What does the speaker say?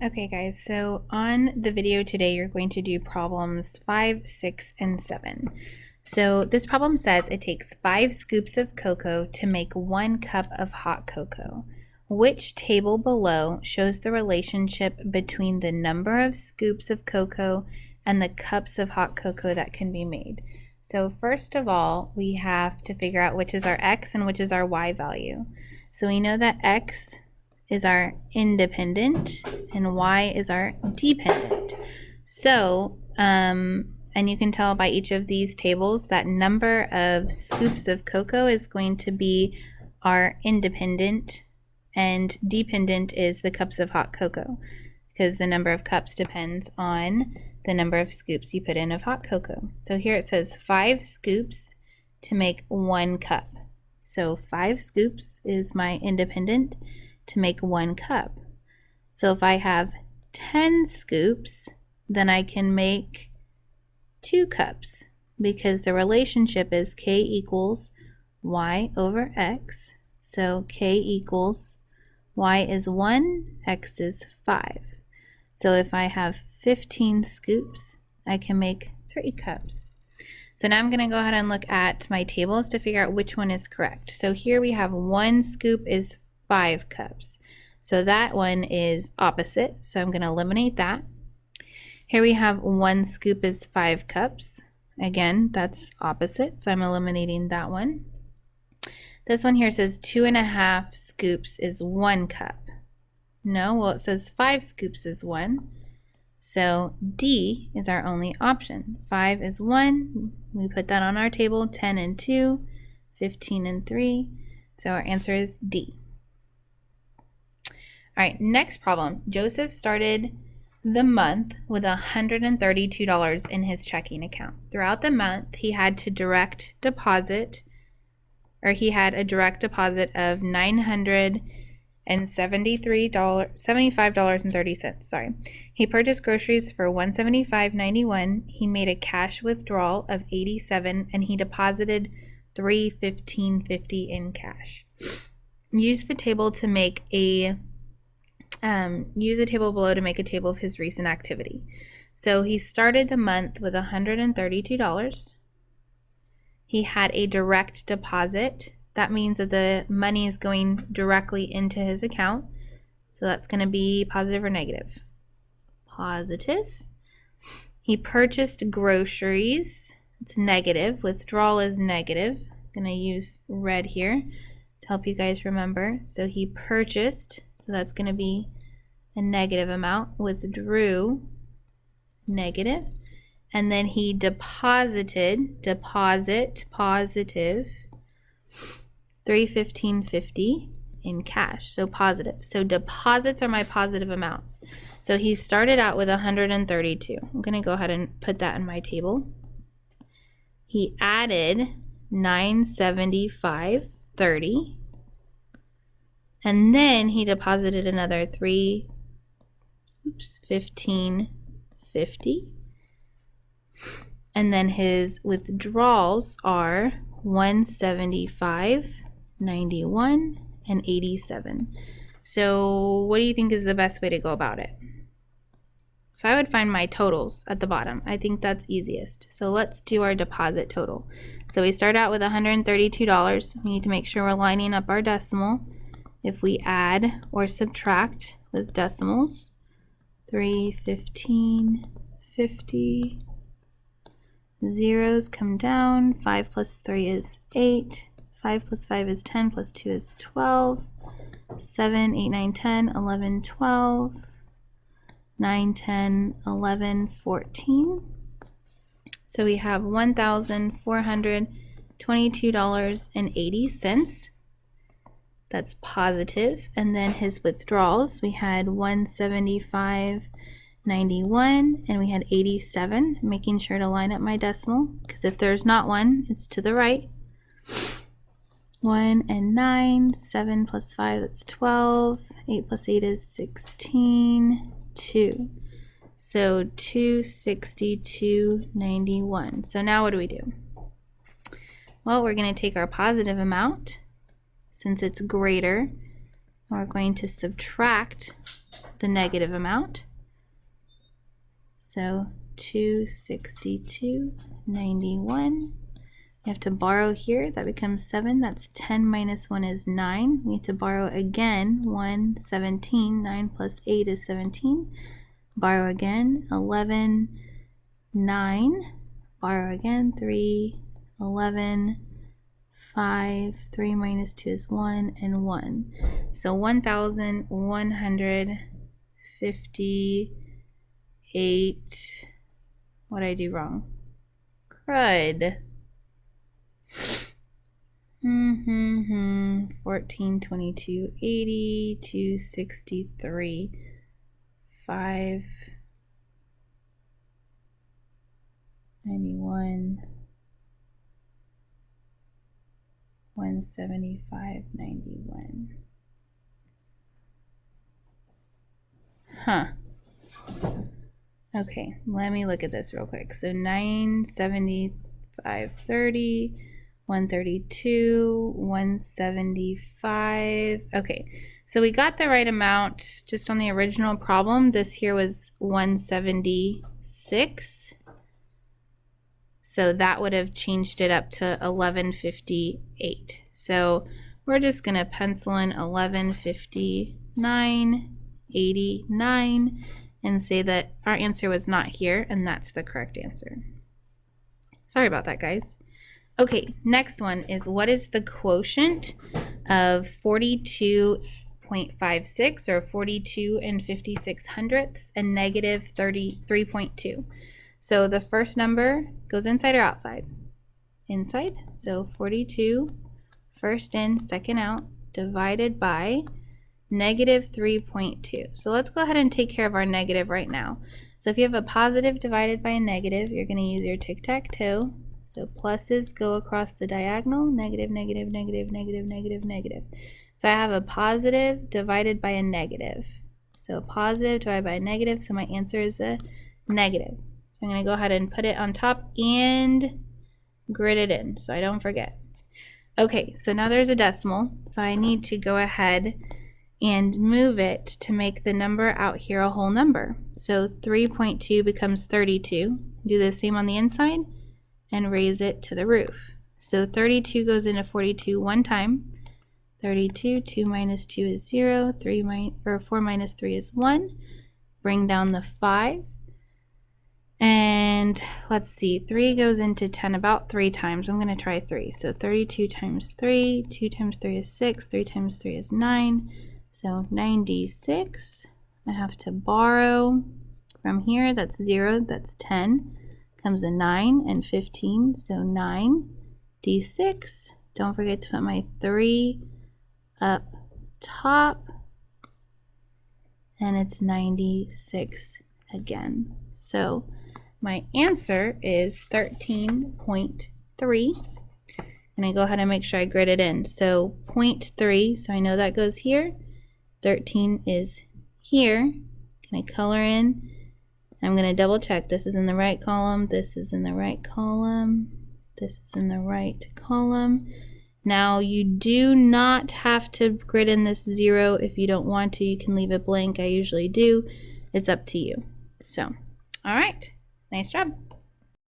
Okay guys, so on the video today, you're going to do problems 5, 6, and 7. So this problem says it takes 5 scoops of cocoa to make 1 cup of hot cocoa. Which table below shows the relationship between the number of scoops of cocoa and the cups of hot cocoa that can be made? So first of all, we have to figure out which is our x and which is our y value. So we know that x is our independent and y is our dependent. So, and you can tell by each of these tables that number of scoops of cocoa is going to be our independent, and dependent is the cups of hot cocoa, because the number of cups depends on the number of scoops you put in of hot cocoa. So here it says 5 scoops to make 1 cup. So 5 scoops is my independent to make 1 cup. So if I have 10 scoops, then I can make 2 cups, because the relationship is k equals y over x. So k equals y is 1, x is 5. So if I have 15 scoops, I can make 3 cups. So now I'm going to go ahead and look at my tables to figure out which one is correct. So here we have 1 scoop is 5 cups. So that one is opposite, so I'm going to eliminate that. Here we have 1 scoop is 5 cups. Again, that's opposite, so I'm eliminating that one. This one here says 2.5 scoops is 1 cup. No, well, it says 5 scoops is 1. So D is our only option. 5 is 1. We put that on our table. 10 and 2, 15 and 3. So our answer is D. All right, next problem. Joseph started the month with $132 in his checking account. Throughout the month, he had a direct deposit of $975.30. Sorry. He purchased groceries for $175.91. He made a cash withdrawal of $87, and he deposited $315.50 in cash. Use the table below to make a table of his recent activity. So he started the month with $132. He had a direct deposit. That means that the money is going directly into his account. So that's going to be positive or negative? Positive. He purchased groceries. It's negative. Withdrawal is negative. I'm going to use red here to help you guys remember. So he purchased, so that's going to be a negative amount. Withdrew, negative. And then he deposited, positive, $315.50 in cash, so positive. So deposits are my positive amounts. So he started out with 132. I'm going to go ahead and put that in my table. He added 975.30, and then he deposited another $15.50. And then his withdrawals are $175.91 and $87. So what do you think is the best way to go about it? So I would find my totals at the bottom. I think that's easiest. So let's do our deposit total. So we start out with $132. We need to make sure we're lining up our decimal. If we add or subtract with decimals, $315.50. Zeros come down. 5 plus 3 is 8. 5 plus 5 is 10 plus 2 is 12. 7, 8, 9, 10, 11, 12. 9, 10, 11, 14. So we have $1,422.80. That's positive. And then his withdrawals, we had $175.91 and we had 87, making sure to line up my decimal, because if there's not one, it's to the right. 1 and 9, 7 plus 5, that's 12, 8 plus 8 is 16, 2. So 262.91. So now what do we do? Well, we're going to take our positive amount, since it's greater, we're going to subtract the negative amount. So 262.91. We have to borrow here. That becomes 7. That's 10 minus 1 is 9. We have to borrow again. 117. 9 plus 8 is 17. Borrow again. 11. 9. Borrow again. 3. 11. 5. 3 minus 2 is 1. And 1. So 1,158. What did I do wrong? Crud. 14, 22, 80, 263, 5, 91, 175, 91. Huh. Okay, let me look at this real quick. So 975, 30, 132, 175. Okay, so we got the right amount just on the original problem. This here was 176. So that would have changed it up to 1158. So we're just going to pencil in 1159.89 and say that our answer was not here, and that's the correct answer. Sorry about that, guys. Okay, next one is, what is the quotient of 42.56 or 42 and 56 hundredths and negative 33.2? So the first number goes inside or outside? Inside. So 42, first in, second out, divided by negative 3.2. So let's go ahead and take care of our negative right now. So if you have a positive divided by a negative, you're going to use your tic-tac-toe. So pluses go across the diagonal, negative, negative, negative, negative, negative, negative. So I have a positive divided by a negative. So a positive divided by a negative, so my answer is a negative. So I'm going to go ahead and put it on top and grid it in so I don't forget. Okay, so now there's a decimal, so I need to go ahead and move it to make the number out here a whole number. So 3.2 becomes 32. Do the same on the inside and raise it to the roof. So 32 goes into 42 one time. 32, 2 minus 2 is 0, 4 minus 3 is 1. Bring down the 5. And let's see, 3 goes into 10 about 3 times. I'm going to try 3. So 32 times 3, 2 times 3 is 6, 3 times 3 is 9. So 96. I have to borrow from here. That's 0, that's 10. Comes a 9 and 15, so 9. D6. Don't forget to put my 3 up top. And it's 96 again. So my answer is 13.3. And I go ahead and make sure I grid it in. So 0.3, so I know that goes here. 13 is here. Can I color in? I'm going to double check. This is in the right column. This is in the right column. This is in the right column. Now you do not have to grid in this 0 if you don't want to. You can leave it blank. I usually do. It's up to you. So, all right. Nice job.